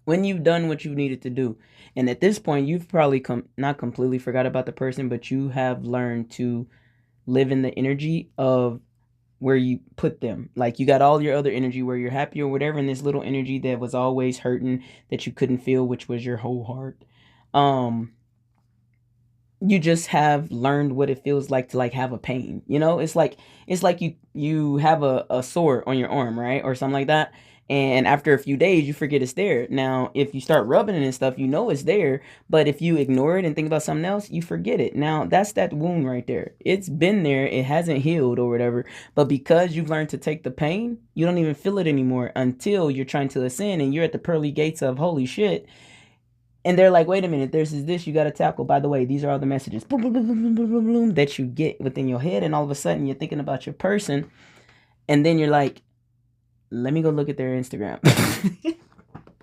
When you've done what you needed to do. And at this point, you've probably not completely forgot about the person, but you have learned to live in the energy of where you put them. Like you got all your other energy where you're happy or whatever, and this little energy that was always hurting that you couldn't feel, which was your whole heart. Um, you just have learned what it feels like to like have a pain. You know, it's like you have a sore on your arm, right? Or something like that. And after a few days, you forget it's there. Now, if you start rubbing it and stuff, you know it's there. But if you ignore it and think about something else, you forget it. Now, that's that wound right there. It's been there. It hasn't healed or whatever. But because you've learned to take the pain, you don't even feel it anymore until you're trying to ascend and you're at the pearly gates of holy shit, and they're like, wait a minute, there's this you got to tackle. By the way, these are all the messages boom, boom, boom, boom, boom, boom, boom, that you get within your head. And all of a sudden, you're thinking about your person. And then you're like, let me go look at their Instagram.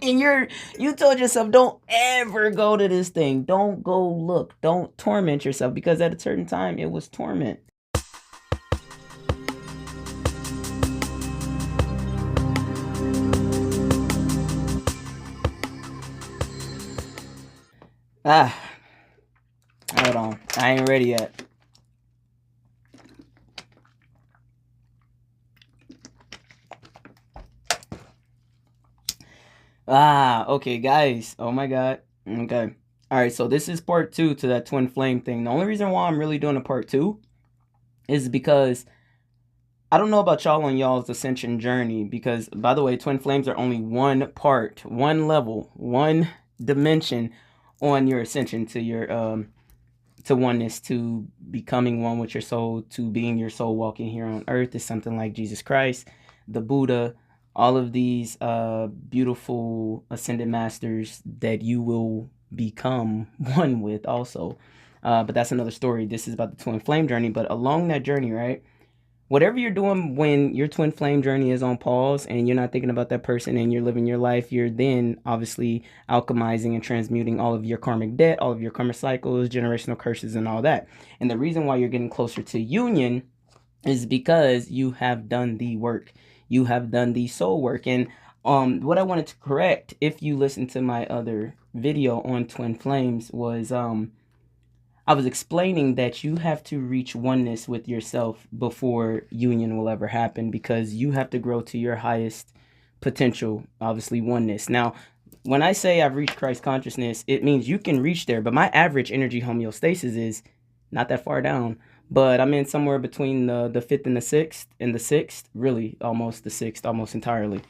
And you told yourself, don't ever go to this thing. Don't go look. Don't torment yourself, because at a certain time, it was torment. Ah, hold on. I ain't ready yet. Okay, guys. Oh my God. Okay. All right, so this is part two to that twin flame thing. The only reason why I'm really doing a part two is because I don't know about y'all on y'all's ascension journey. Because, by the way, twin flames are only one part, one level, one dimension on your ascension to your to oneness, to becoming one with your soul, to being your soul walking here on earth is something like Jesus Christ, the Buddha, all of these beautiful ascended masters that you will become one with also. But that's another story. This is about the twin flame journey. But along that journey, right? Whatever you're doing when your twin flame journey is on pause and you're not thinking about that person and you're living your life, you're then obviously alchemizing and transmuting all of your karmic debt, all of your karmic cycles, generational curses, and all that. And the reason why you're getting closer to union is because you have done the work. You have done the soul work. And what I wanted to correct, if you listen to my other video on twin flames, was I was explaining that you have to reach oneness with yourself before union will ever happen, because you have to grow to your highest potential, obviously oneness. Now, when I say I've reached Christ consciousness, it means you can reach there, but my average energy homeostasis is not that far down. But I'm in somewhere between the fifth and the sixth, really almost the sixth, almost entirely,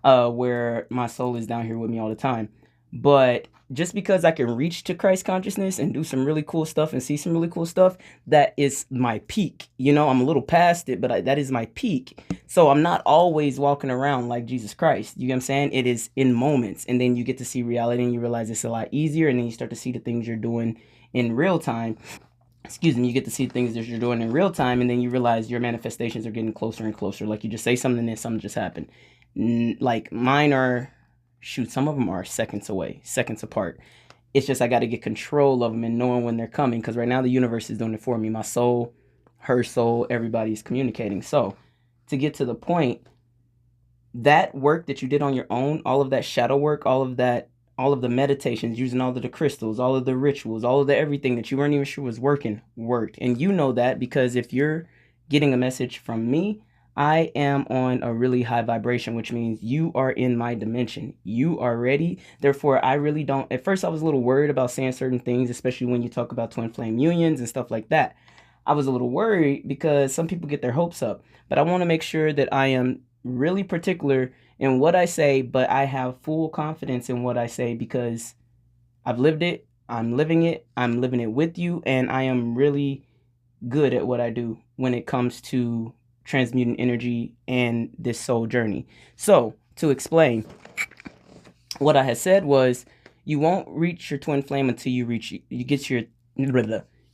where my soul is down here with me all the time. But just because I can reach to Christ consciousness and do some really cool stuff and see some really cool stuff, that is my peak. You know, I'm a little past it, but that is my peak. So I'm not always walking around like Jesus Christ. You get what I'm saying? It is in moments. And then you get to see reality and you realize it's a lot easier. And then you start to see the things you're doing in real time. Excuse me, you get to see things that you're doing in real time, and then you realize your manifestations are getting closer and closer. Like you just say something and something just happened. Like mine are, shoot, some of them are seconds away, seconds apart. It's just I got to get control of them and knowing when they're coming, because right now the universe is doing it for me. My soul, her soul, everybody's communicating. So to get to the point, that work that you did on your own, all of that shadow work, all of that, all of the meditations, using all of the crystals, all of the rituals, all of the everything that you weren't even sure was working, worked. And you know that because if you're getting a message from me, I am on a really high vibration, which means you are in my dimension. You are ready. Therefore, I really don't. At first, I was a little worried about saying certain things, especially when you talk about twin flame unions and stuff like that. I was a little worried because some people get their hopes up. But I want to make sure that I am really particular in what I say, but I have full confidence in what I say because I've lived it, I'm living it with you, and I am really good at what I do when it comes to transmuting energy and this soul journey. So, to explain, what I had said was you won't reach your twin flame until you get your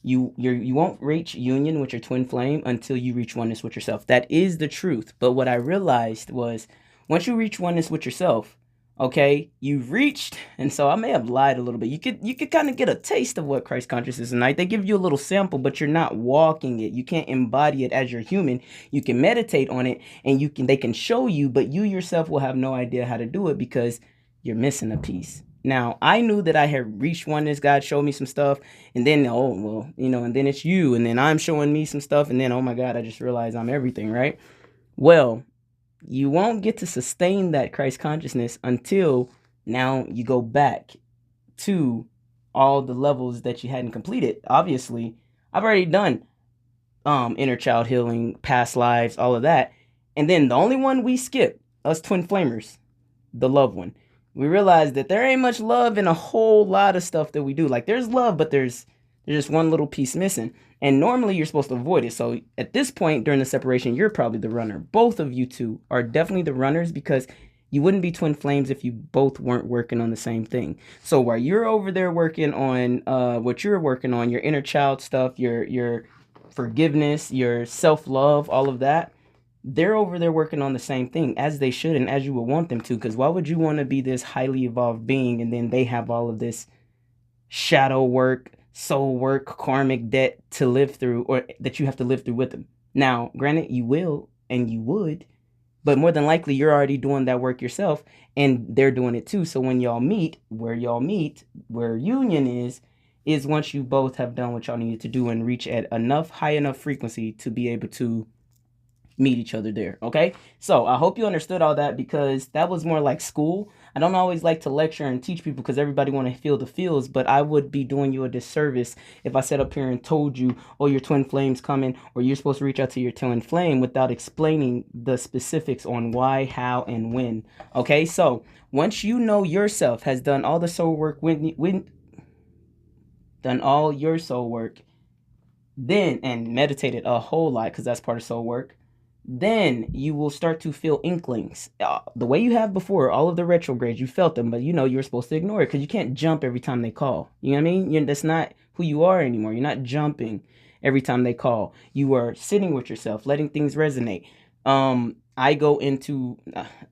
you won't reach union with your twin flame until you reach oneness with yourself. That is the truth. But what I realized was once you reach oneness with yourself, okay, you've reached, and so I may have lied a little bit. You could kind of get a taste of what Christ consciousness is tonight. They give you a little sample, but you're not walking it. You can't embody it as you're human. You can meditate on it, and they can show you, but you yourself will have no idea how to do it because you're missing a piece. Now, I knew that I had reached oneness. God showed me some stuff, and then, oh, well, and then it's you, and then I'm showing me some stuff, and then, oh my God, I just realized I'm everything, right? Well, you won't get to sustain that Christ consciousness until now you go back to all the levels that you hadn't completed. Obviously, I've already done inner child healing, past lives, all of that. And then the only one we skip, us twin flamers, the love one. We realize that there ain't much love in a whole lot of stuff that we do. Like, there's love, but there's just one little piece missing. And normally you're supposed to avoid it. So at this point during the separation, you're probably the runner. Both of you two are definitely the runners, because you wouldn't be twin flames if you both weren't working on the same thing. So while you're over there working on what you're working on, your inner child stuff, your forgiveness, your self-love, all of that, they're over there working on the same thing, as they should and as you would want them to. Because why would you want to be this highly evolved being and then they have all of this shadow work, soul work, karmic debt to live through, or that you have to live through with them? Now, granted, you will and you would, but more than likely you're already doing that work yourself, and they're doing it too. So when y'all meet, where union is once you both have done what y'all needed to do and reach at high enough frequency to be able to meet each other there. Okay, so I hope you understood all that, because that was more like school. I don't always like to lecture and teach people because everybody want to feel the feels, but I would be doing you a disservice if I sat up here and told you, oh, your twin flame's coming, or you're supposed to reach out to your twin flame, without explaining the specifics on why, how, and when. Okay, so once you know yourself has done all the soul work, done all your soul work, then, and meditated a whole lot, because that's part of soul work, then you will start to feel inklings. The way you have before, all of the retrogrades, you felt them, but you're supposed to ignore it, because you can't jump every time they call. You know what I mean? That's not who you are anymore. You're not jumping every time they call. You are sitting with yourself, letting things resonate. I go into,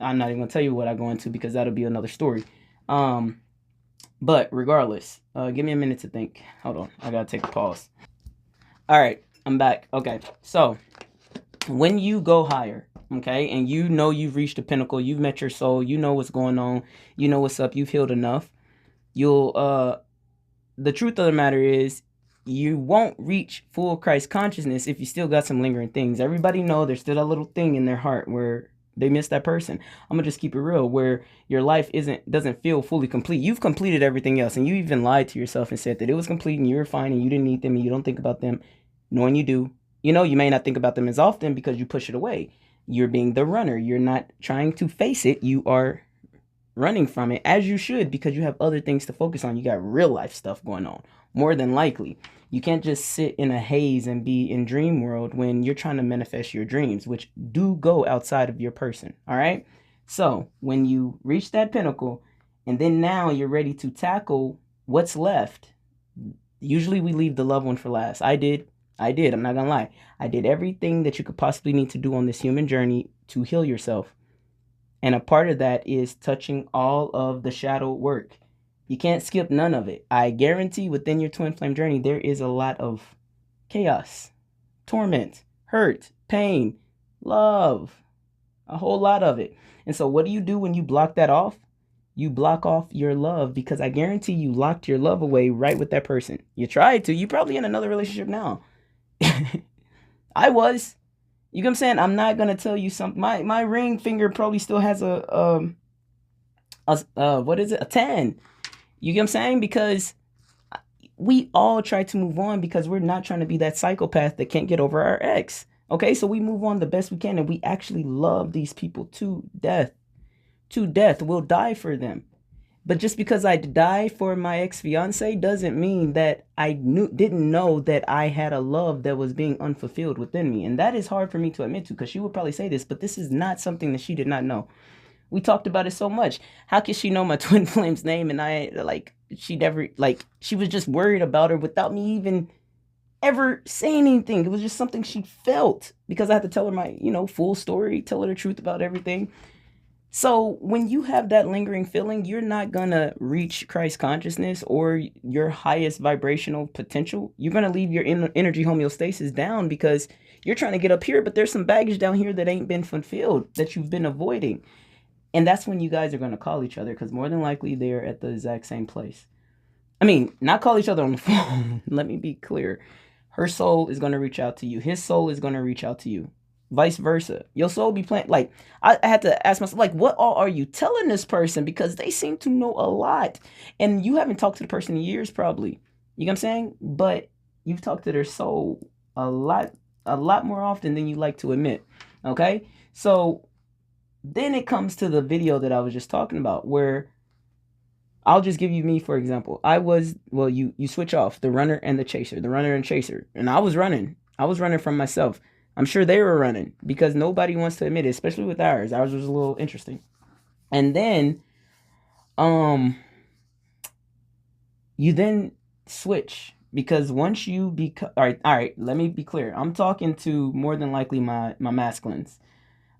I'm not even going to tell you what I go into, because that'll be another story. But regardless, give me a minute to think. Hold on. I got to take a pause. All right. I'm back. Okay. So when you go higher, okay, and you've reached the pinnacle, you've met your soul, you know what's going on, you know what's up, you've healed enough, the truth of the matter is, you won't reach full Christ consciousness if you still got some lingering things. Everybody know there's still that little thing in their heart where they miss that person. I'm gonna just keep it real, where your life doesn't feel fully complete. You've completed everything else, and you even lied to yourself and said that it was complete and you were fine and you didn't need them and you don't think about them, knowing you do. You may not think about them as often because you push it away. You're being the runner. You're not trying to face it. You are running from it, as you should, because you have other things to focus on. You got real life stuff going on, more than likely. You can't just sit in a haze and be in dream world when you're trying to manifest your dreams, which do go outside of your person. All right. So when you reach that pinnacle, and then now you're ready to tackle what's left, usually we leave the loved one for last. I did. I'm not going to lie. I did everything that you could possibly need to do on this human journey to heal yourself. And a part of that is touching all of the shadow work. You can't skip none of it. I guarantee within your twin flame journey, there is a lot of chaos, torment, hurt, pain, love, a whole lot of it. And so what do you do when you block that off? You block off your love, because I guarantee you locked your love away right with that person. You tried to. You're probably in another relationship now. I was. You know what I'm saying? I'm not gonna tell you something. My ring finger probably still has a 10. You get what I'm saying? Because we all try to move on, because we're not trying to be that psychopath that can't get over our ex. Okay, so we move on the best we can, and we actually love these people to death. To death. We'll die for them. But just because I die for my ex-fiance doesn't mean that I didn't know that I had a love that was being unfulfilled within me. And that is hard for me to admit to, because she would probably say this, but this is not something that she did not know. We talked about it so much. How could she know my twin flame's name? And she was just worried about her without me even ever saying anything. It was just something she felt, because I had to tell her my, full story, tell her the truth about everything. So when you have that lingering feeling, you're not going to reach Christ consciousness or your highest vibrational potential. You're going to leave your energy homeostasis down, because you're trying to get up here, but there's some baggage down here that ain't been fulfilled, that you've been avoiding. And that's when you guys are going to call each other, because more than likely they're at the exact same place. I mean, not call each other on the phone. Let me be clear. Her soul is going to reach out to you. His soul is going to reach out to you. Vice versa. Your soul be playing. Like, I had to ask myself, like, what all are you telling this person? Because they seem to know a lot. And you haven't talked to the person in years, probably. You know what I'm saying? But you've talked to their soul a lot more often than you like to admit. Okay? So then it comes to the video that I was just talking about, where I'll just give you me for example. You switch off the runner and the chaser, the runner and chaser, and I was running. I was running from myself. I'm sure they were running because nobody wants to admit it, especially with ours. Ours was a little interesting. And then, um, you then switch because once you become all right. Let me be clear. I'm talking to more than likely my masculines,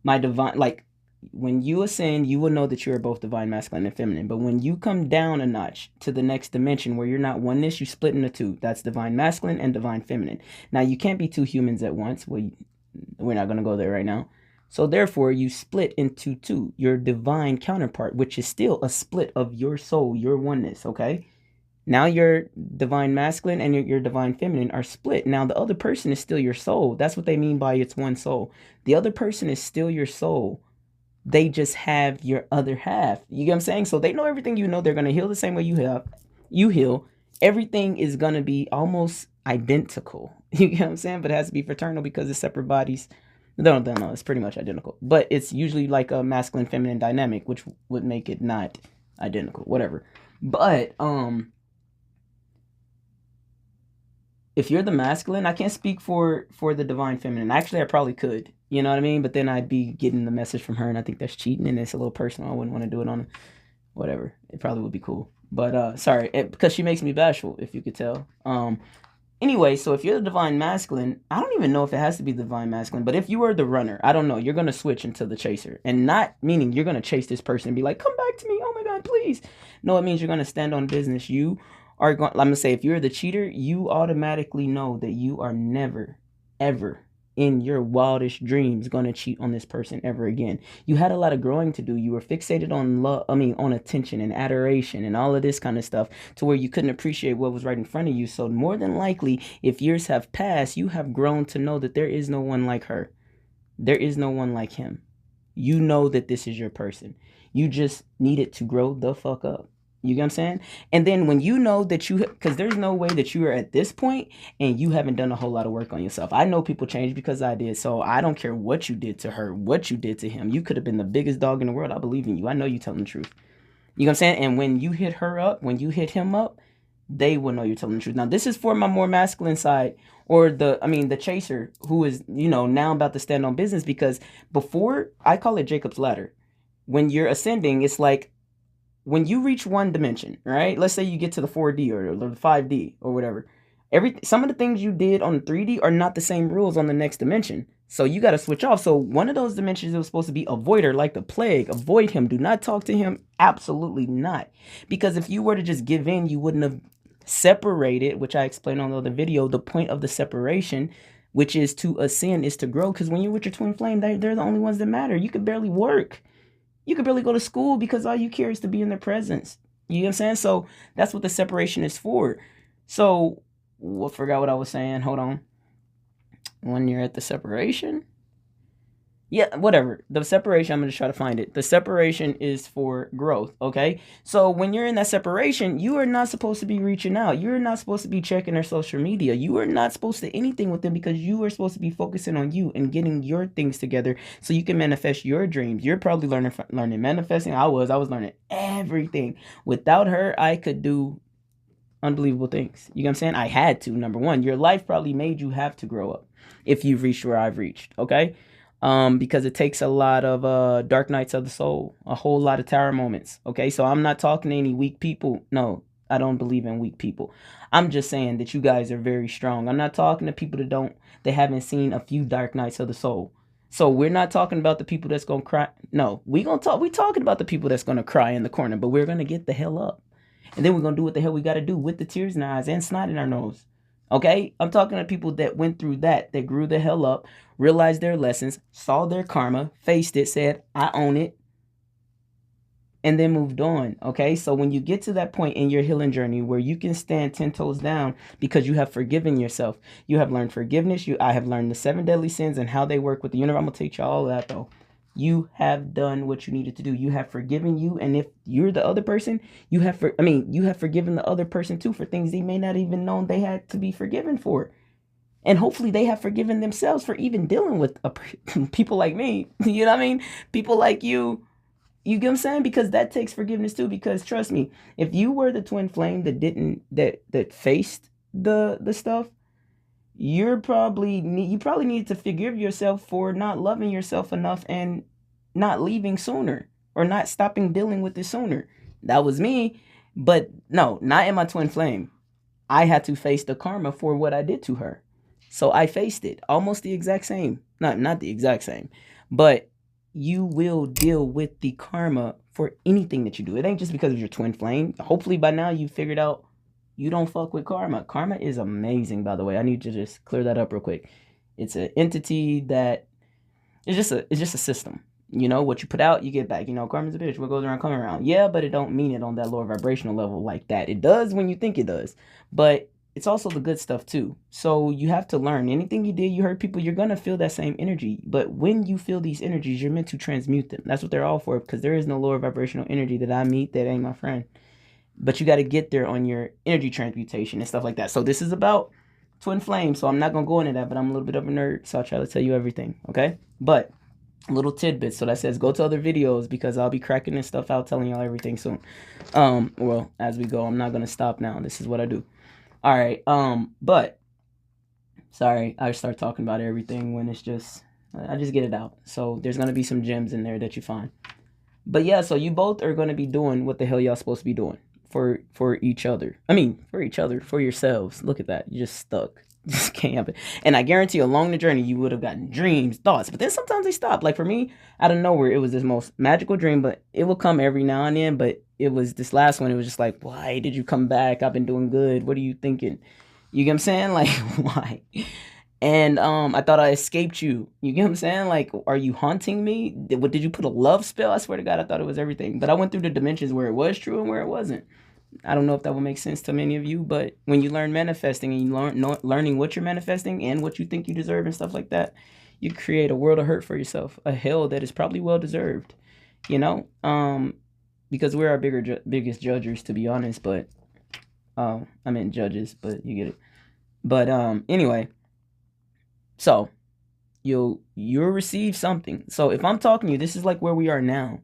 my divine, like when you ascend, you will know that you are both divine masculine and feminine. But when you come down a notch to the next dimension where you're not oneness, you split into two. That's divine masculine and divine feminine. Now, you can't be two humans at once. Well, we're not going to go there right now. So therefore, you split into two. Your divine counterpart, which is still a split of your soul, your oneness, okay? Now your divine masculine and your divine feminine are split. Now the other person is still your soul. That's what they mean by it's one soul. The other person is still your soul. They just have your other half. You get what I'm saying? So they know everything you know. They're going to heal the same way you heal. Everything is going to be almost identical. You get what I'm saying? But it has to be fraternal because it's separate bodies. No, it's pretty much identical. But it's usually like a masculine feminine dynamic, which would make it not identical. Whatever. But if you're the masculine, I can't speak for the divine feminine. Actually, I probably could. You know what I mean? But then I'd be getting the message from her, and I think that's cheating, and it's a little personal. I wouldn't want to do it on whatever. It probably would be cool. But sorry, because she makes me bashful, if you could tell. Anyway, so if you're the divine masculine, I don't even know if it has to be the divine masculine, but if you are the runner, I don't know, you're going to switch into the chaser. And not meaning you're going to chase this person and be like, come back to me, oh my God, please. No, it means you're going to stand on business. You are going, I'm going to say, if you're the cheater, you automatically know that you are never, ever in your wildest dreams going to cheat on this person ever again. You had a lot of growing to do. You were fixated on love, on attention and adoration and all of this kind of stuff to where you couldn't appreciate what was right in front of you. So more than likely, if years have passed, you have grown to know that there is no one like her. There is no one like him. You know that this is your person. You just needed to grow the fuck up. You get what I'm saying? And then when you know that because there's no way that you are at this point and you haven't done a whole lot of work on yourself. I know people change because I did. So I don't care what you did to her, what you did to him. You could have been the biggest dog in the world. I believe in you. I know you telling the truth. You know what I'm saying? And when you hit her up, when you hit him up, they will know you're telling the truth. Now, this is for my more masculine side, or the chaser who is, now about to stand on business, because before, I call it Jacob's ladder. When you're ascending, it's like, when you reach one dimension, right? Let's say you get to the 4D or the 5D or whatever. Some of the things you did on 3D are not the same rules on the next dimension. So you got to switch off. So one of those dimensions, it was supposed to be avoider, like the plague. Avoid him. Do not talk to him. Absolutely not. Because if you were to just give in, you wouldn't have separated, which I explained on the other video. The point of the separation, which is to ascend, is to grow. Because when you're with your twin flame, they're the only ones that matter. You could barely work. You could barely go to school because all you care is to be in their presence. You know what I'm saying? So that's what the separation is for. So I forgot what I was saying. Hold on. When you're at the separation. Yeah, whatever. The separation, I'm going to try to find it. The separation is for growth, okay? So when you're in that separation, you are not supposed to be reaching out. You're not supposed to be checking their social media. You are not supposed to anything with them because you are supposed to be focusing on you and getting your things together so you can manifest your dreams. You're probably learning manifesting. I was learning everything. Without her, I could do unbelievable things. You know what I'm saying? I had to, number one. Your life probably made you have to grow up if you've reached where I've reached, okay? Because it takes a lot of dark nights of the soul, a whole lot of tower moments. Okay, so I'm not talking to any weak people. No, I don't believe in weak people. I'm just saying that you guys are very strong. I'm not talking to people that haven't seen a few dark nights of the soul. So we're not talking about the people that's gonna cry. No, we're talking about the people that's gonna cry in the corner, but we're gonna get the hell up. And then we're gonna do what the hell we gotta do with the tears in our eyes and snot in our nose. Okay, I'm talking to people that went through that grew the hell up, realized their lessons, saw their karma, faced it, said, I own it, and then moved on. Okay, so when you get to that point in your healing journey where you can stand 10 toes down because you have forgiven yourself, you have learned forgiveness. I have learned the 7 deadly sins and how they work with the universe. I'm gonna teach you all of that though. You have done what you needed to do. You have forgiven you, and if you're the other person, you have you have forgiven the other person too for things they may not even know they had to be forgiven for. And hopefully they have forgiven themselves for even dealing with people like me. You know what I mean? People like you get what I'm saying? Because that takes forgiveness too. Because trust me, if you were the twin flame that didn't that faced the stuff, you probably need to forgive yourself for not loving yourself enough and not leaving sooner or not stopping dealing with it sooner. That was me, but no, not in my twin flame. I had to face the karma for what I did to her. So I faced it. Almost the exact same. Not the exact same. But you will deal with the karma for anything that you do. It ain't just because of your twin flame. Hopefully by now you figured out you don't fuck with karma. Karma is amazing, by the way. I need to just clear that up real quick. It's an entity that it's just a system. You know, what you put out, you get back. You know, karma's a bitch. What goes around, come around. Yeah, but it don't mean it on that lower vibrational level like that. It does when you think it does. But it's also the good stuff too. So you have to learn. Anything you did, you hurt people, you're going to feel that same energy. But when you feel these energies, you're meant to transmute them. That's what they're all for, because there is no lower vibrational energy that I meet that ain't my friend. But you got to get there on your energy transmutation and stuff like that. So this is about twin flame. So I'm not going to go into that, but I'm a little bit of a nerd. So I'll try to tell you everything. Okay. But little tidbits. So that says go to other videos because I'll be cracking this stuff out, telling y'all everything soon. Well, as we go, I'm not going to stop now. This is what I do. All right. But sorry, I start talking about everything when it's just, I just get it out. So there's going to be some gems in there that you find. But yeah, so you both are going to be doing what the hell y'all supposed to be doing for each other. I mean, for each other, for yourselves. Look at that. You're just stuck. Just can't help it. And I guarantee along the journey, you would have gotten dreams, thoughts. But then sometimes they stop. Like for me, out of nowhere, it was this most magical dream, but it will come every now and then. But it was this last one. It was just like, why did you come back? I've been doing good. What are you thinking? You get what I'm saying? Like, why? And I thought I escaped you. You get what I'm saying? Like, are you haunting me? Did you put a love spell? I swear to God, I thought it was everything. But I went through the dimensions where it was true and where it wasn't. I don't know if that will make sense to many of you, but when you learn manifesting and you learning what you're manifesting and what you think you deserve and stuff like that, you create a world of hurt for yourself, a hell that is probably well deserved, you know, because we're our biggest judges, to be honest. But I meant judges, but you get it. But anyway, so you'll receive something. So if I'm talking to you, this is like where we are now.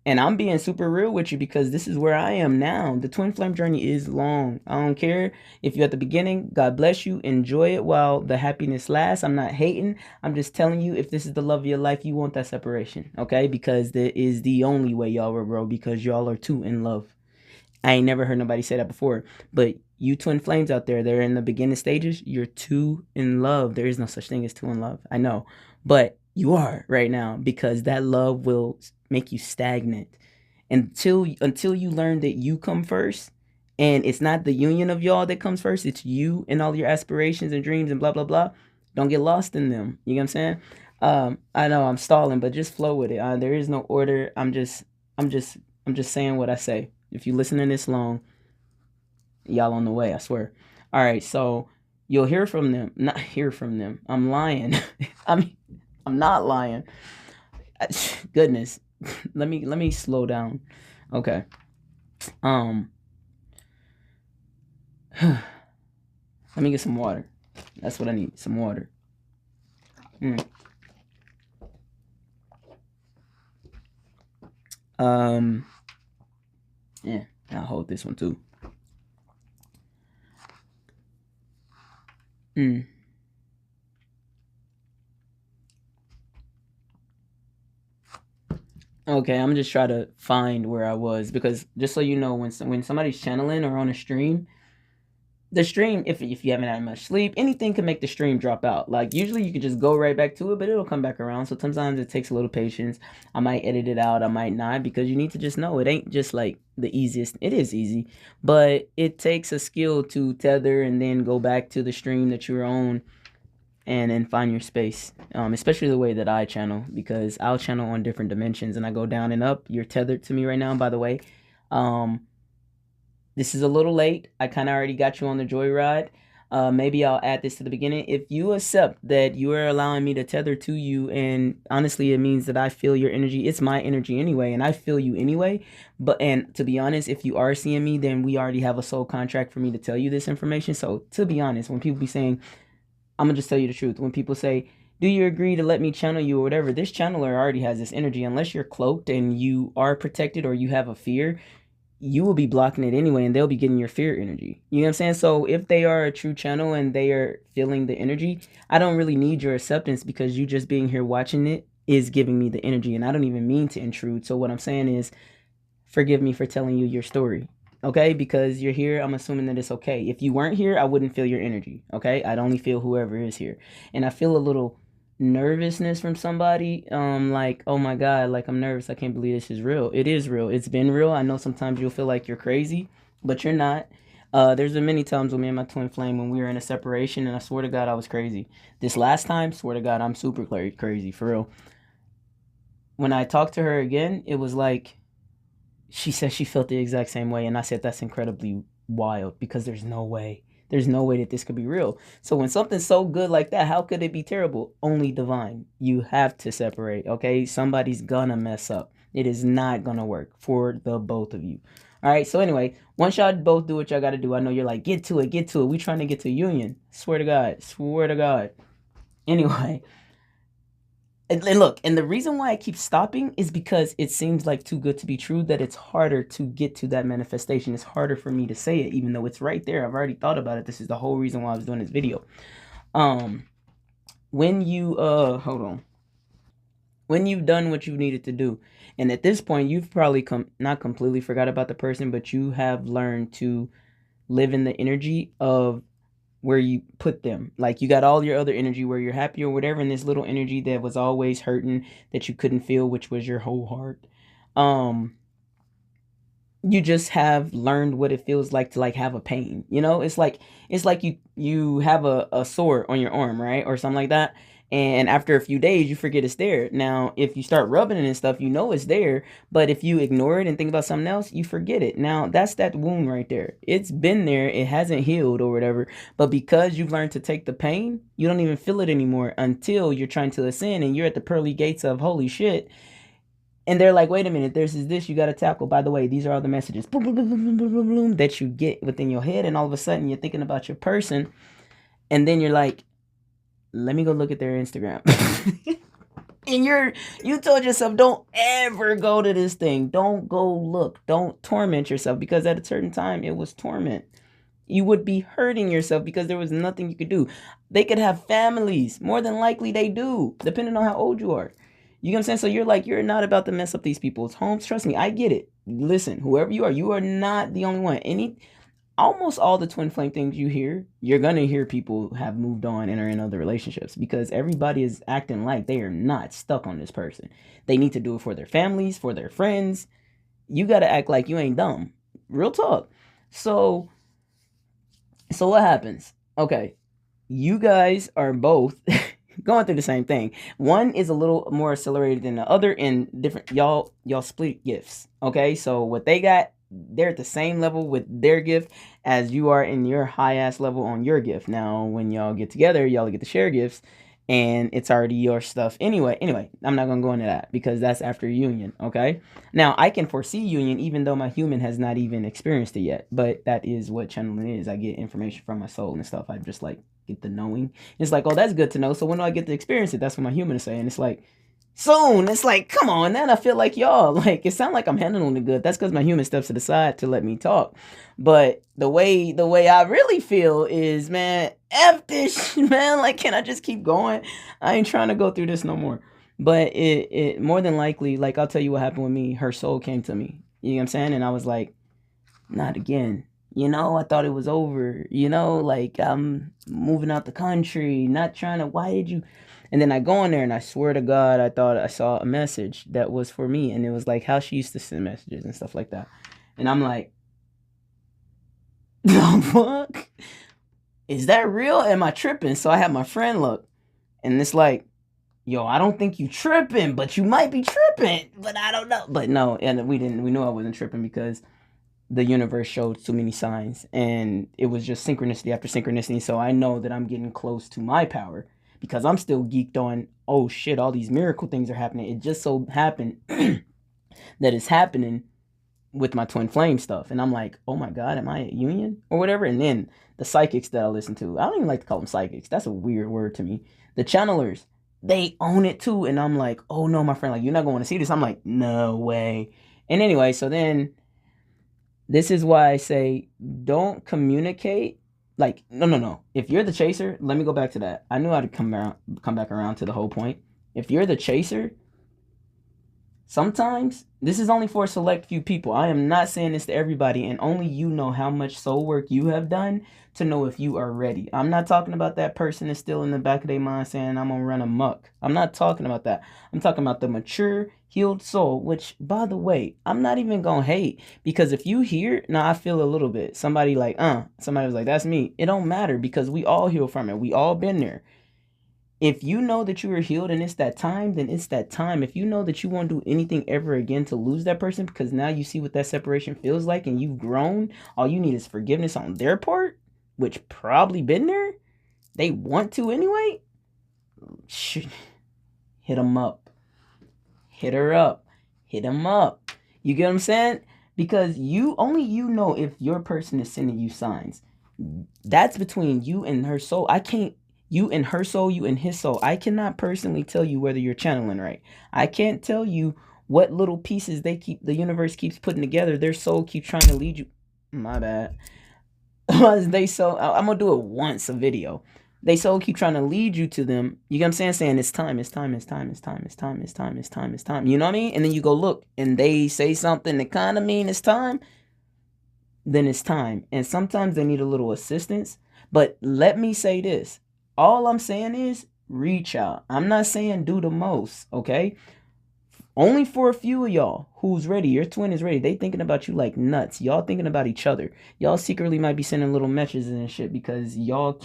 And I'm being super real with you because this is where I am now. The twin flame journey is long. I don't care if you're at the beginning. God bless you. Enjoy it while the happiness lasts. I'm not hating. I'm just telling you, if this is the love of your life, you want that separation, okay? Because that is the only way y'all will grow, because y'all are too in love. I ain't never heard nobody say that before. But you twin flames out there, they're in the beginning stages. You're too in love. There is no such thing as too in love. I know. But you are right now, because that love will make you stagnant until you learn that you come first, and it's not the union of y'all that comes first. It's you and all your aspirations and dreams and blah blah blah. Don't get lost in them. You know what I'm saying? I know I'm stalling, but just flow with it. There is no order. I'm just saying what I say. If you listening this long, y'all on the way, I swear. All right, so you'll hear from them. Not hear from them. I'm lying. I'm not lying. Goodness. Let me slow down. Okay. Let me get some water. That's what I need. Some water. Yeah, I'll hold this one too. Okay, I'm just trying to find where I was, because just so you know, when somebody's channeling or on a stream, the stream, if you haven't had much sleep, anything can make the stream drop out. Like usually you can just go right back to it, but it'll come back around. So sometimes it takes a little patience. I might edit it out, I might not, because you need to just know it ain't just like the easiest. It is easy, but it takes a skill to tether and then go back to the stream that you're on and then find your space, especially the way that I channel, because I'll channel on different dimensions and I go down and up. You're tethered to me right now, by the way. Um, this is a little late. I kind of already got you on the joyride. Maybe I'll add this to the beginning. If you accept that you are allowing me to tether to you, and honestly, it means that I feel your energy. It's my energy anyway, and I feel you anyway. But, and to be honest, if you are seeing me, then we already have a soul contract for me to tell you this information. So to be honest, when people be saying, I'm gonna just tell you the truth. When people say, do you agree to let me channel you or whatever, this channeler already has this energy. Unless you're cloaked and you are protected or you have a fear, you will be blocking it anyway, and they'll be getting your fear energy. You know what I'm saying? So if they are a true channel and they are feeling the energy, I don't really need your acceptance, because you just being here watching it is giving me the energy, and I don't even mean to intrude. So what I'm saying is, forgive me for telling you your story, okay? Because you're here, I'm assuming that it's okay. If you weren't here, I wouldn't feel your energy, okay? I'd only feel whoever is here. And I feel a little nervousness from somebody, like, oh my god, like, I'm nervous, I can't believe this is real. It is real. It's been real. I know sometimes you'll feel like you're crazy, but you're not. There's been many times with me and my twin flame when we were in a separation, and I swear to god I was crazy. This last time, swear to god, I'm super crazy, for real. When I talked to her again, it was like she said she felt the exact same way, and I said that's incredibly wild, because there's no way that this could be real. So when something's so good like that, how could it be terrible? Only divine. You have to separate, okay? Somebody's gonna mess up. It is not gonna work for the both of you. All right, so anyway, once y'all both do what y'all gotta do, I know you're like, get to it. We trying to get to union. Swear to god. Anyway, and look, and the reason why I keep stopping is because it seems like too good to be true, that it's harder to get to that manifestation. It's harder for me to say it, even though it's right there. I've already thought about it. This is the whole reason why I was doing this video. When you hold on. When you've done what you needed to do, and at this point you've probably not completely forgot about the person, but you have learned to live in the energy of where you put them. Like, you got all your other energy where you're happy or whatever, and this little energy that was always hurting, that you couldn't feel, which was your whole heart. You just have learned what it feels like to, like, have a pain. You know, it's like you have a sore on your arm, right, or something like that. And after a few days, you forget it's there. Now, if you start rubbing it and stuff, you know it's there. But if you ignore it and think about something else, you forget it. Now, that's that wound right there. It's been there. It hasn't healed or whatever. But because you've learned to take the pain, you don't even feel it anymore until you're trying to ascend and you're at the pearly gates of holy shit. And they're like, wait a minute, there's this you got to tackle. By the way, these are all the messages that you get within your head. And all of a sudden, you're thinking about your person. And then you're like, let me go look at their Instagram. And you told yourself, don't ever go to this thing. Don't go look. Don't torment yourself, because at a certain time it was torment. You would be hurting yourself because there was nothing you could do. They could have families. More than likely they do, depending on how old you are. You know what I'm saying? So you're like, you're not about to mess up these people's homes. Trust me, I get it. Listen, whoever you are not the only one. Almost all the twin flame things you hear, you're going to hear people have moved on and are in other relationships, because everybody is acting like they are not stuck on this person. They need to do it for their families, for their friends. You got to act like you ain't dumb. Real talk. So what happens? Okay, you guys are both going through the same thing. One is a little more accelerated than the other, and different. Y'all split gifts. Okay, so what they got, they're at the same level with their gift as you are in your high ass level on your gift. Now, when y'all get together, y'all get to share gifts, and it's already your stuff anyway. I'm not gonna go into that because that's after union. Okay, now I can foresee union even though my human has not even experienced it yet, but that is what channeling is. I get information from my soul and stuff. I just like get the knowing. It's like, oh, that's good to know. So when do I get to experience it? That's what my human is saying. It's like, soon. It's like, come on, then I feel like y'all, like, it sounds like I'm handling it good. That's because my human steps to the side to let me talk. But the way I really feel is, man, F this, man. Like, can I just keep going? I ain't trying to go through this no more. But it more than likely, like, I'll tell you what happened with me. Her soul came to me. You know what I'm saying? And I was like, not again. You know, I thought it was over. You know, like, I'm moving out the country, not trying to, why did you... And then I go in there and I swear to God, I thought I saw a message that was for me. And it was like how she used to send messages and stuff like that. And I'm like, the fuck? Is that real? Am I tripping? So I had my friend look. And it's like, yo, I don't think you tripping, but you might be tripping, but I don't know. But no, and we knew I wasn't tripping because the universe showed too many signs, and it was just synchronicity after synchronicity. So I know that I'm getting close to my power because I'm still geeked on, oh shit, all these miracle things are happening. It just so happened that it's happening with my twin flame stuff, and I'm like, oh my god, am I at union or whatever? And then the psychics that I listen to, I don't even like to call them psychics, that's a weird word to me. The channelers, they own it too, and I'm like, oh no, my friend, like, you're not going to see this. I'm like, no way. And anyway, so then this is why I say don't communicate. Like, no. If you're the chaser, let me go back to that. I knew how to come back around to the whole point. If you're the chaser, sometimes this is only for a select few people. I am not saying this to everybody, and only you know how much soul work you have done to know if you are ready. I'm not talking about that person that's still in the back of their mind saying, I'm gonna run amok. I'm not talking about that. I'm talking about the mature, healed soul, which, by the way, I'm not even gonna hate, because if you hear, now I feel a little bit. Somebody was like, that's me. It don't matter, because we all heal from it. We all been there. If you know that you are healed and it's that time, then it's that time. If you know that you won't do anything ever again to lose that person because now you see what that separation feels like and you've grown, all you need is forgiveness on their part, which probably been there. They want to anyway. Hit them up. Hit her up. Hit them up. You get what I'm saying? Because only you know if your person is sending you signs. That's between you and her soul. I can't. You and her soul, you and his soul. I cannot personally tell you whether you're channeling right. I can't tell you what little pieces the universe keeps putting together. Their soul keeps trying to lead you. My bad. I'm gonna do it once a video. They soul keep trying to lead you to them. You get what I'm saying? Saying it's time. You know what I mean? And then you go look and they say something that kind of mean it's time. Then it's time. And sometimes they need a little assistance. But let me say this. All I'm saying is reach out. I'm not saying do the most, okay? Only for a few of y'all who's ready. Your twin is ready. They thinking about you like nuts. Y'all thinking about each other. Y'all secretly might be sending little messages and shit because y'all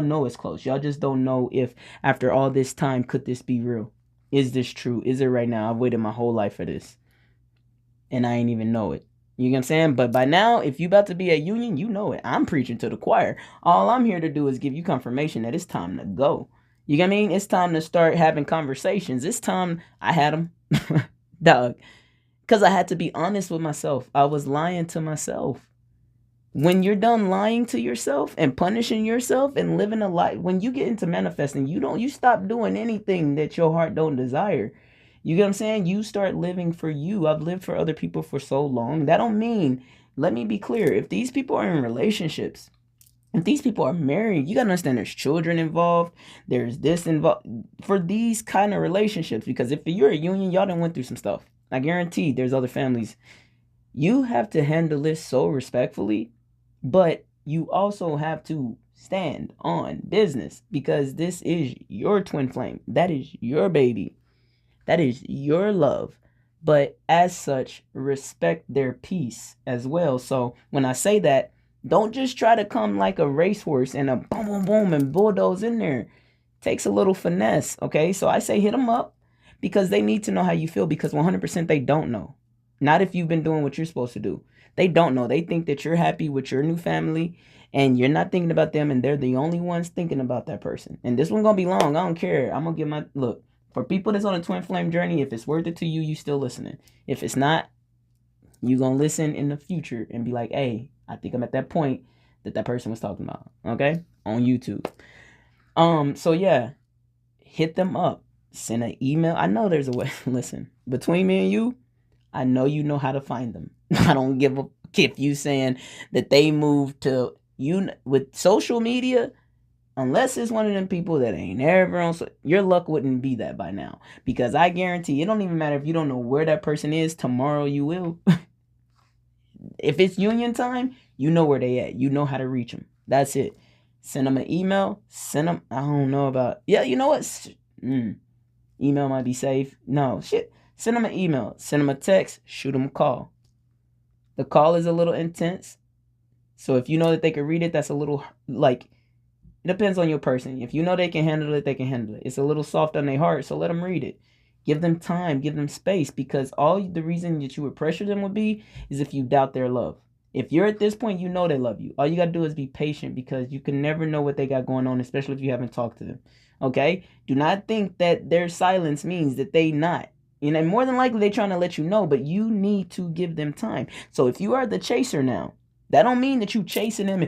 know it's close. Y'all just don't know if after all this time, could this be real? Is this true? Is it right now? I've waited my whole life for this. And I ain't even know it. You get what I'm saying? But by now, if you about to be at union, you know it. I'm preaching to the choir. All I'm here to do is give you confirmation that it's time to go. You get what I mean? It's time to start having conversations. It's time I had them. Dog. Because I had to be honest with myself. I was lying to myself. When you're done lying to yourself and punishing yourself and living a life, when you get into manifesting, you stop doing anything that your heart don't desire. You get what I'm saying? You start living for you. I've lived for other people for so long. That don't mean, let me be clear, if these people are in relationships, if these people are married, you got to understand there's children involved. There's this involved for these kind of relationships. Because if you're a union, y'all done went through some stuff. I guarantee there's other families. You have to handle this so respectfully, but you also have to stand on business because this is your twin flame. That is your baby. That is your love. But as such, respect their peace as well. So when I say that, don't just try to come like a racehorse and a boom, boom, boom and bulldoze in there. It takes a little finesse, okay? So I say hit them up because they need to know how you feel because 100% they don't know. Not if you've been doing what you're supposed to do. They don't know. They think that you're happy with your new family and you're not thinking about them and they're the only ones thinking about that person. And this one's going to be long. I don't care. I'm going to give my... Look. For people that's on a twin flame journey, if it's worth it to you, you still listening. If it's not, you gonna listen in the future and be like, hey, I think I'm at that point that person was talking about. Okay? On YouTube. So yeah, hit them up. Send an email. I know there's a way. Listen, between me and you, I know you know how to find them. I don't give a if you saying that they moved to you with social media. Unless it's one of them people that ain't ever on, your luck wouldn't be that by now. Because I guarantee it don't even matter if you don't know where that person is. Tomorrow you will. If it's union time, you know where they at. You know how to reach them. That's it. Send them an email. Send them. I don't know about. Yeah, you know what? Email might be safe. No shit. Send them an email. Send them a text. Shoot them a call. The call is a little intense. So if you know that they could read it, that's a little like. It depends on your person. If you know they can handle it, they can handle it. It's a little soft on their heart, so let them read it. Give them time, give them space, because all the reason that you would pressure them would be is if you doubt their love. If you're at this point, you know they love you. All you got to do is be patient, because you can never know what they got going on, especially if you haven't talked to them. Okay? Do not think that their silence means that they not. You know, more than likely they're trying to let you know, but you need to give them time. So if you are the chaser now, that don't mean that you chasing them.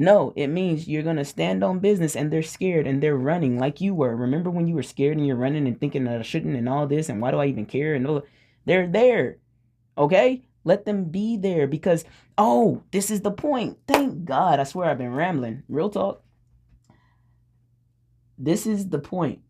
No, it means you're going to stand on business and they're scared and they're running like you were. Remember when you were scared and you're running and thinking that I shouldn't and all this and why do I even care? And all, they're there. Okay? Let them be there, because, oh, this is the point. Thank God. I swear I've been rambling. Real talk. This is the point.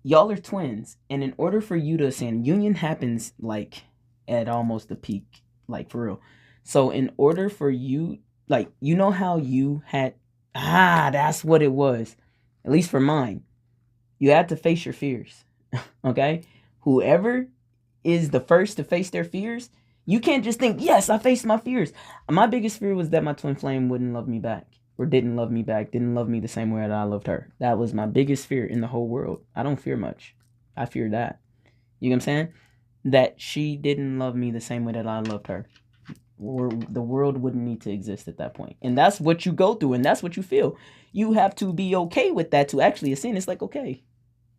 Y'all are twins. And in order for you to ascend, union happens like at almost the peak. Like for real. So in order for you, like, you know how you had, that's what it was. At least for mine. You had to face your fears. Okay? Whoever is the first to face their fears, you can't just think, yes, I faced my fears. My biggest fear was that my twin flame wouldn't love me back, or didn't love me back, didn't love me the same way that I loved her. That was my biggest fear in the whole world. I don't fear much. I fear that. You know what I'm saying? That she didn't love me the same way that I loved her. Or the world wouldn't need to exist at that point. And that's what you go through, and that's what you feel. You have to be okay with that to actually ascend. It's like, okay,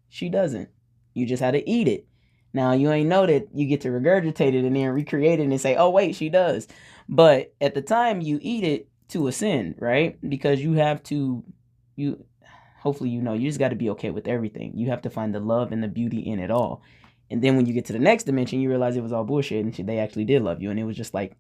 she doesn't. You just had to eat it. Now, you ain't know that you get to regurgitate it and then recreate it and say, oh, wait, she does. But at the time, you eat it to ascend, right? Because you have to, hopefully you know, you just got to be okay with everything. You have to find the love and the beauty in it all. And then when you get to the next dimension, you realize it was all bullshit and they actually did love you. And it was just like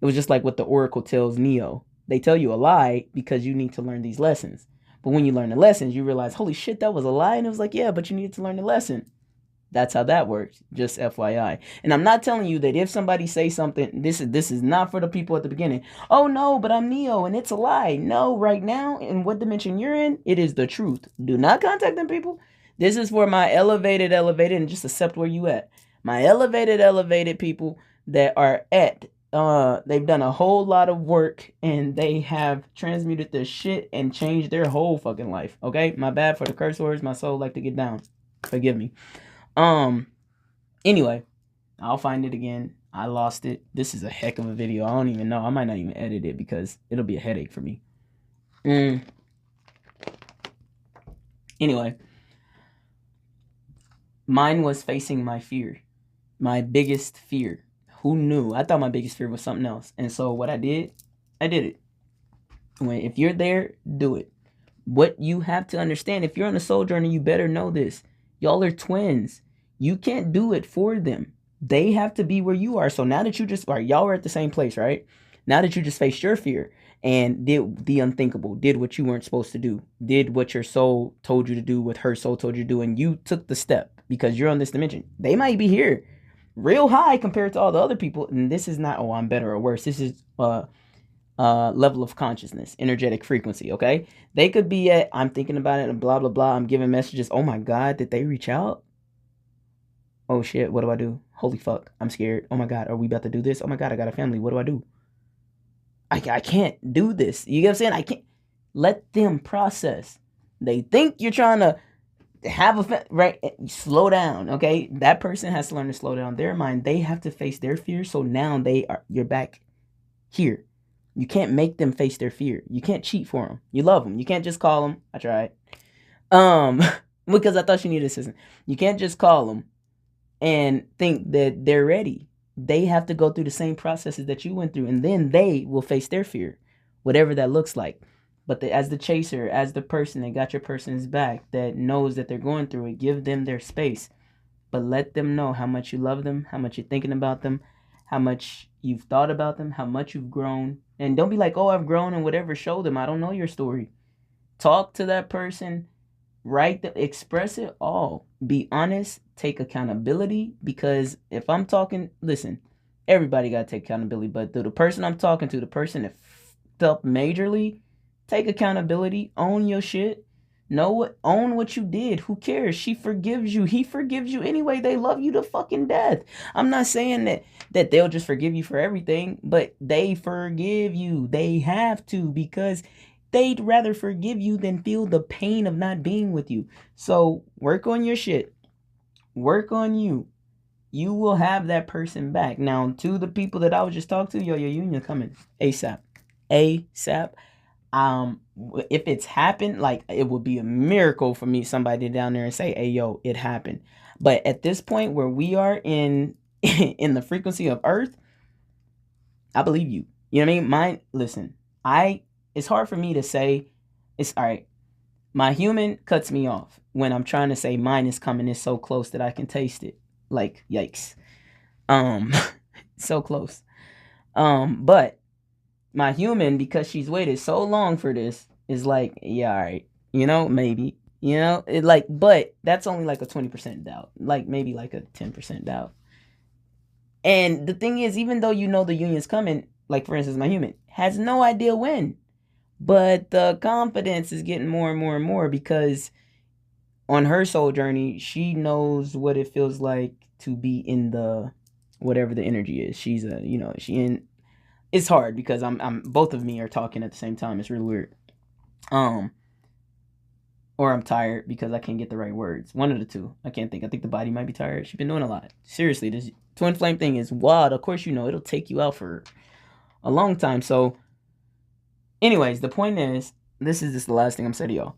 what the Oracle tells Neo. They tell you a lie because you need to learn these lessons. But when you learn the lessons, you realize, holy shit, that was a lie. And it was like, yeah, but you needed to learn the lesson. That's how that works. Just FYI. And I'm not telling you that if somebody say something, this is not for the people at the beginning. Oh no, but I'm Neo and it's a lie. No, right now, in what dimension you're in, it is the truth. Do not contact them people. This is for my elevated, and just accept where you at. My elevated people that are at, they've done a whole lot of work and they have transmuted their shit and changed their whole fucking life. Okay? My bad for the curse words. My soul like to get down. Forgive me. Anyway, I'll find it again. I lost it. This is a heck of a video. I don't even know. I might not even edit it because it'll be a headache for me. Anyway, mine was facing my fear. My biggest fear. Who knew? I thought my biggest fear was something else. And so what I did it. If you're there, do it. What you have to understand, if you're on a soul journey, you better know this. Y'all are twins. You can't do it for them. They have to be where you are. So now that you just, y'all are at the same place, right? Now that you just faced your fear and did the unthinkable, did what you weren't supposed to do, did what your soul told you to do, what her soul told you to do, and you took the step because you're on this dimension. They might be here real high compared to all the other people. And this is not, oh, I'm better or worse. This is level of consciousness, energetic frequency, okay? They could be at, I'm thinking about it and blah, blah, blah. I'm giving messages. Oh my God, did they reach out? Oh shit, what do I do? Holy fuck, I'm scared. Oh my God, are we about to do this? Oh my God, I got a family. What do I do? I can't do this. You get what I'm saying? I can't. Let them process. They think you're trying to have a, right? Slow down, okay? That person has to learn to slow down their mind. They have to face their fear. So now you're back here. You can't make them face their fear. You can't cheat for them. You love them. You can't just call them. I tried. Because I thought she needed assistance. You can't just call them and think that they're ready. They have to go through the same processes that you went through, and then they will face their fear, whatever that looks like. But as the chaser, as the person that got your person's back, that knows that they're going through it, give them their space. But let them know how much you love them, how much you're thinking about them, how much you've thought about them, how much you've grown. And don't be like, oh, I've grown and whatever. Show them. I don't know your story. Talk to that person. Express it all. Be honest. Take accountability. Because if I'm talking, listen, everybody got to take accountability. But the person I'm talking to, the person that felt majorly, take accountability. Own your shit. Own what you did. Who cares? She forgives you. He forgives you anyway. They love you to fucking death. I'm not saying that they'll just forgive you for everything, but they forgive you. They have to, because they'd rather forgive you than feel the pain of not being with you. So work on your shit. Work on you. You will have that person back. Now, to the people that I was just talking to, yo, your union coming ASAP. ASAP. If it's happened, like, it would be a miracle for me, somebody down there, and say, hey, yo, it happened. But at this point where we are in in the frequency of Earth, I believe you. You know what I mean? Listen, it's hard for me to say, it's all right. My human cuts me off when I'm trying to say mine is coming. It's so close that I can taste it. Like, yikes. So close. But my human, because she's waited so long for this, is like, yeah, all right, maybe, it, like, but that's only like a 20% doubt, like maybe like a 10% doubt. And the thing is, even though the union's coming, like, for instance, my human has no idea when, but the confidence is getting more and more and more, because on her soul journey, she knows what it feels like to be in the whatever the energy is. She's she in. It's hard because I'm both of me are talking at the same time. It's really weird. Or I'm tired because I can't get the right words. One of the two. I can't think. I think the body might be tired. She's been doing a lot. Seriously, this twin flame thing is wild. Of course, it'll take you out for a long time. So, anyways, the point is, this is the last thing I'm saying to y'all.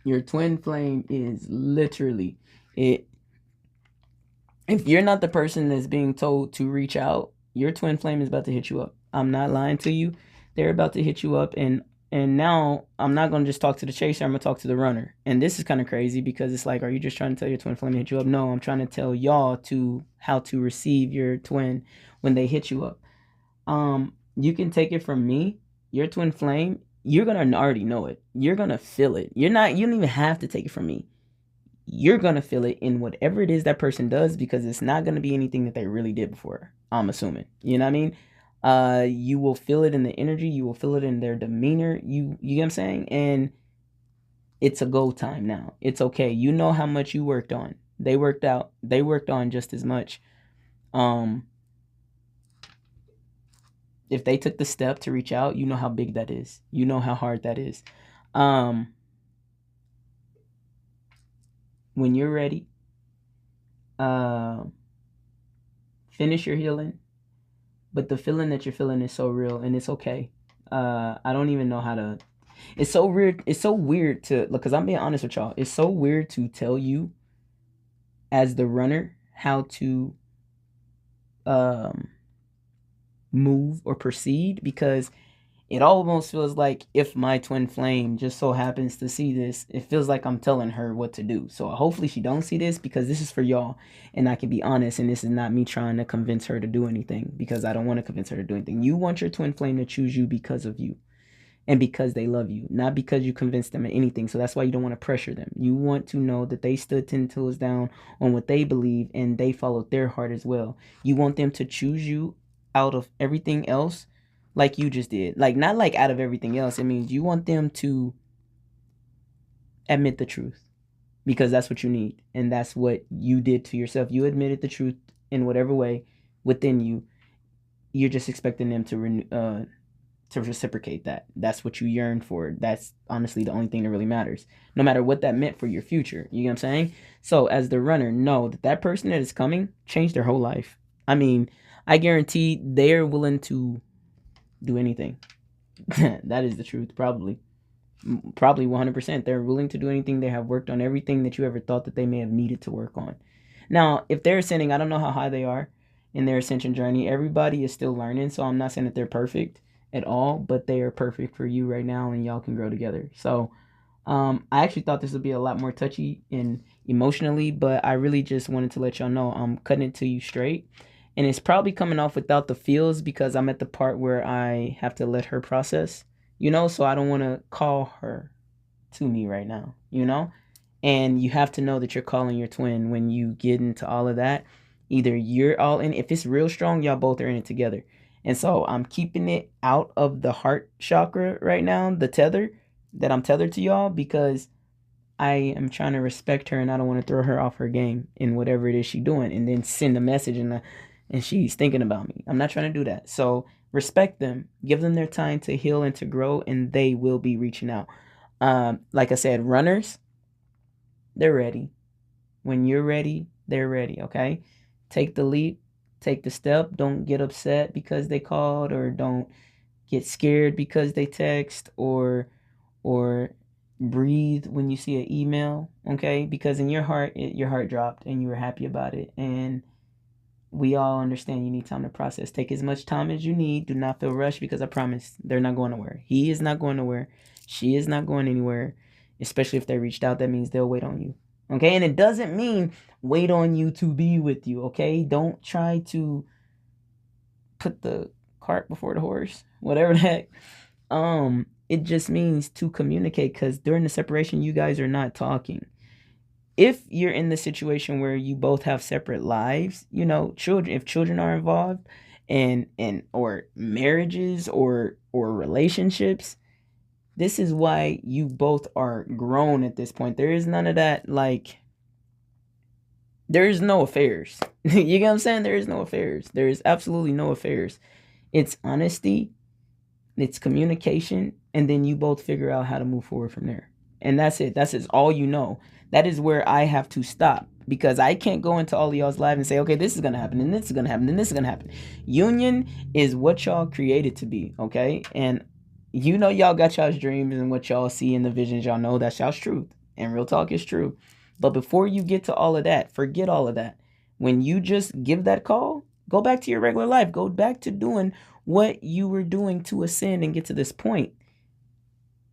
Your twin flame is literally it. If you're not the person that's being told to reach out, your twin flame is about to hit you up. I'm not lying to you. They're about to hit you up, and now I'm not going to just talk to the chaser. I'm going to talk to the runner. And this is kind of crazy, because it's like, are you just trying to tell your twin flame to hit you up? No, I'm trying to tell y'all how to receive your twin when they hit you up. You can take it from me. Your twin flame, you're going to already know it. You're going to feel it. You don't even have to take it from me. You're going to feel it in whatever it is that person does, because it's not going to be anything that they really did before, I'm assuming. You know what I mean? You will feel it in the energy. You will feel it in their demeanor. You get what I'm saying? And it's a go time now. It's okay. You know how much you worked on. They worked on just as much. If they took the step to reach out, you know how big that is. You know how hard that is. When you're ready, finish your healing. But the feeling that you're feeling is so real, and it's okay. I don't even know how to. It's so weird. It's so weird to, because I'm being honest with y'all. It's so weird to tell you, as the runner, how to move or proceed, because it almost feels like, if my twin flame just so happens to see this, it feels like I'm telling her what to do. So hopefully she don't see this, because this is for y'all, and I can be honest, and this is not me trying to convince her to do anything, because I don't want to convince her to do anything. You want your twin flame to choose you because of you, and because they love you, not because you convinced them of anything. So that's why you don't want to pressure them. You want to know that they stood 10 toes down on what they believe, and they followed their heart as well. You want them to choose you out of everything else, like you just did. Like, not like out of everything else. It means you want them to admit the truth, because that's what you need. And that's what you did to yourself. You admitted the truth in whatever way within you. You're just expecting them to reciprocate that. That's what you yearn for. That's honestly the only thing that really matters, no matter what that meant for your future. You know what I'm saying? So as the runner, know that person that is coming changed their whole life. I mean, I guarantee they're willing to do anything. That is the truth. Probably 100%. They're willing to do anything. They have worked on everything that you ever thought that they may have needed to work on. Now, if they're ascending, I don't know how high they are in their ascension journey. Everybody is still learning, so I'm not saying that they're perfect at all, but they are perfect for you right now, and y'all can grow together. So I actually thought this would be a lot more touchy and emotionally, but I really just wanted to let y'all know I'm cutting it to you straight. And it's probably coming off without the feels, because I'm at the part where I have to let her process, so I don't want to call her to me right now, and you have to know that you're calling your twin when you get into all of that. Either you're all in, if it's real strong, y'all both are in it together. And so I'm keeping it out of the heart chakra right now, the tether, that I'm tethered to y'all because I am trying to respect her and I don't want to throw her off her game in whatever it is she's doing and then send a message and she's thinking about me. I'm not trying to do that. So respect them, give them their time to heal and to grow, and they will be reaching out. Like I said, runners, they're ready. When you're ready, they're ready, okay? Take the leap, take the step. Don't get upset because they called, or don't get scared because they text, or breathe when you see an email, okay? Because in your heart, your heart dropped and you were happy about it. And we all understand you need time to process. Take as much time as you need. Do not feel rushed because I promise they're not going nowhere. He is not going nowhere. She is not going anywhere. Especially if they reached out, that means they'll wait on you. Okay? And it doesn't mean wait on you to be with you, okay? Don't try to put the cart before the horse. Whatever that. It just means to communicate, because during the separation, you guys are not talking. If you're in the situation where you both have separate lives, you know, children, if children are involved, and or marriages or relationships, this is why you both are grown at this point. There is none of that, like, there is no affairs. You get what I'm saying? There is no affairs. There is absolutely no affairs. It's honesty, it's communication, and then you both figure out how to move forward from there. And that's it. That's all you know. That is where I have to stop, because I can't go into all of y'all's live and say, okay, this is going to happen, and this is going to happen, and this is going to happen. Union is what y'all created to be, okay? And you know y'all got y'all's dreams and what y'all see in the visions. Y'all know that's y'all's truth. And real talk is true. But before you get to all of that, forget all of that. When you just give that call, go back to your regular life. Go back to doing what you were doing to ascend and get to this point.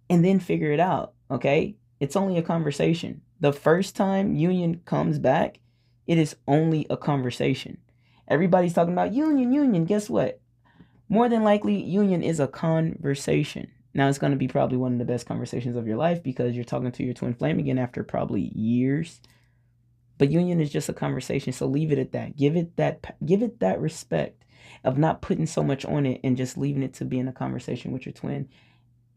And then figure it out, okay? It's only a conversation. The first time union comes back, it is only a conversation. Everybody's talking about union. Guess what? More than likely, union is a conversation. Now, it's going to be probably one of the best conversations of your life because you're talking to your twin flame again after probably years. But union is just a conversation, so leave it at that. Give it that respect of not putting so much on it and just leaving it to being a conversation with your twin.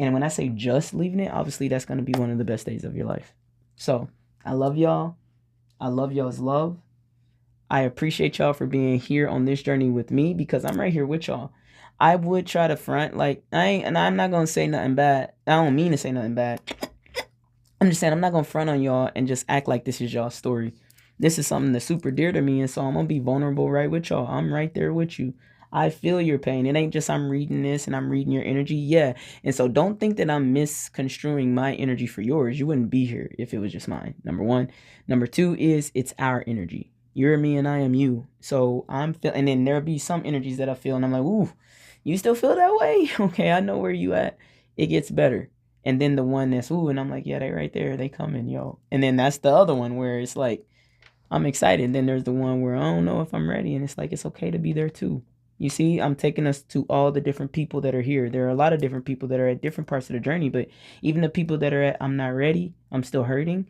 And when I say just leaving it, obviously that's going to be one of the best days of your life. So I love y'all. I love y'all's love. I appreciate y'all for being here on this journey with me, because I'm right here with y'all. I would try to front, like, I'm not going to say nothing bad. I don't mean to say nothing bad. I'm just saying I'm not going to front on y'all and just act like this is y'all's story. This is something that's super dear to me, and so I'm going to be vulnerable right with y'all. I'm right there with you. I feel your pain. It ain't just I'm reading this and I'm reading your energy. Yeah. And so don't think that I'm misconstruing my energy for yours. You wouldn't be here if it was just mine. Number one. Number two is it's our energy. You're me and I am you. So I'm feeling, and then there'll be some energies that I feel and I'm like, ooh, you still feel that way? Okay, I know where you at. It gets better. And then the one that's, ooh, and I'm like, yeah, they right there. They coming, yo. And then that's the other one where it's like, I'm excited. And then there's the one where I don't know if I'm ready. And it's like, it's okay to be there too. You see, I'm taking us to all the different people that are here. There are a lot of different people that are at different parts of the journey, but even the people that are at, I'm not ready, I'm still hurting,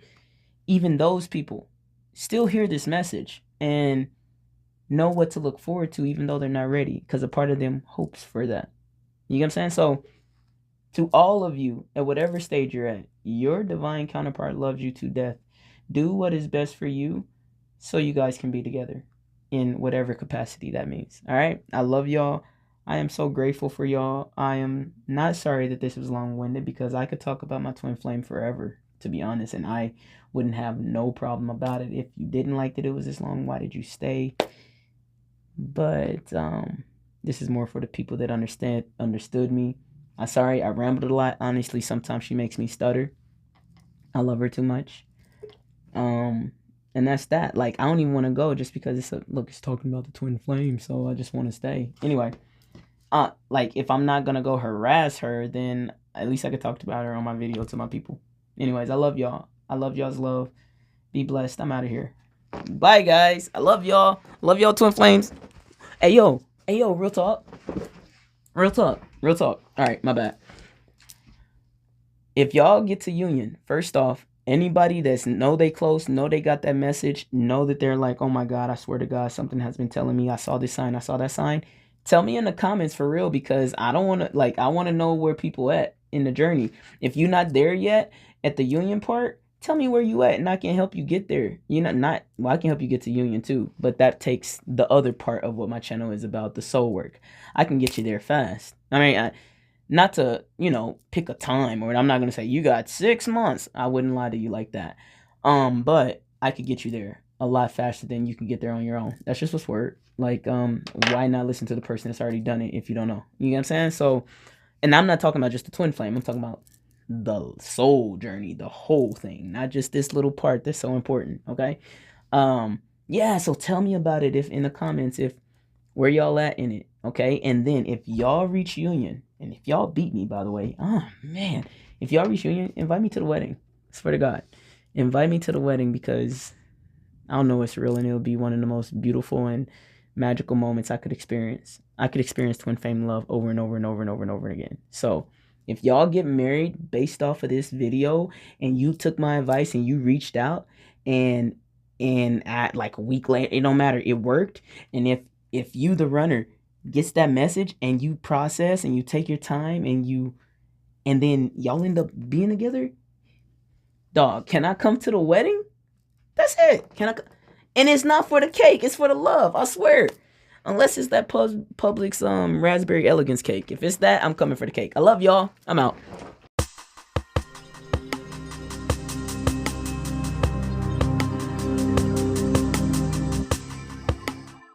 even those people still hear this message and know what to look forward to, even though they're not ready, because a part of them hopes for that. You get what I'm saying? So to all of you, at whatever stage you're at, your divine counterpart loves you to death. Do what is best for you so you guys can be together, in whatever capacity that means. All right. I love y'all. I am so grateful for y'all. I am not sorry that this was long-winded, because I could talk about my twin flame forever, to be honest, and I wouldn't have no problem about it. If you didn't like that it was this long, why did you stay? But this is more for the people that understood me. I'm sorry I rambled a lot. Honestly, sometimes she makes me stutter. I love her too much. And that's that. Like, I don't even want to go just because it's talking about the twin flame, so I just want to stay. Anyway, like, if I'm not gonna go harass her, then at least I could talk about her on my video to my people. Anyways, I love y'all. I love y'all's love. Be blessed. I'm out of here. Bye, guys. I love y'all. Love y'all, twin flames. Hey, yo, real talk. All right, my bad. If y'all get to union, first off, anybody that's know they close, know they got that message, know that they're like, oh my God, I swear to God, something has been telling me, I saw this sign, I saw that sign. Tell me in the comments for real, because I don't want to, like, I want to know where people at. in the journey. If you're not there yet at the union part, tell me where you at, and I can help you get there. You know, not well, I can help you get to union too, but that takes the other part of what my channel is about, the soul work. I can get you there fast. I mean, not to, you know, pick a time, or I'm not gonna say you got 6 months. I wouldn't lie to you like that. But I could get you there a lot faster than you can get there on your own. That's just what's word. Like, why not listen to the person that's already done it if you don't know? You know what I'm saying? So, and I'm not talking about just the twin flame. I'm talking about the soul journey, the whole thing, not just this little part that's so important. Okay. Yeah. So tell me about it if in the comments, if where y'all at in it. Okay. And then if y'all reach union, and if y'all beat me, by the way, oh man, if y'all reach union, invite me to the wedding. Swear to God, invite me to the wedding, because I don't know it's real, and it'll be one of the most beautiful and magical moments I could experience. I could experience twin flame love over and over and over and over and over again. So if y'all get married based off of this video, and you took my advice and you reached out, and at like a week later, it don't matter, it worked. And if you, the runner, gets that message, and you process and you take your time, and then y'all end up being together, dog, can I come to the wedding? That's it. Can I? And it's not for the cake. It's for the love. I swear. Unless it's that Publix raspberry elegance cake. If it's that, I'm coming for the cake. I love y'all. I'm out.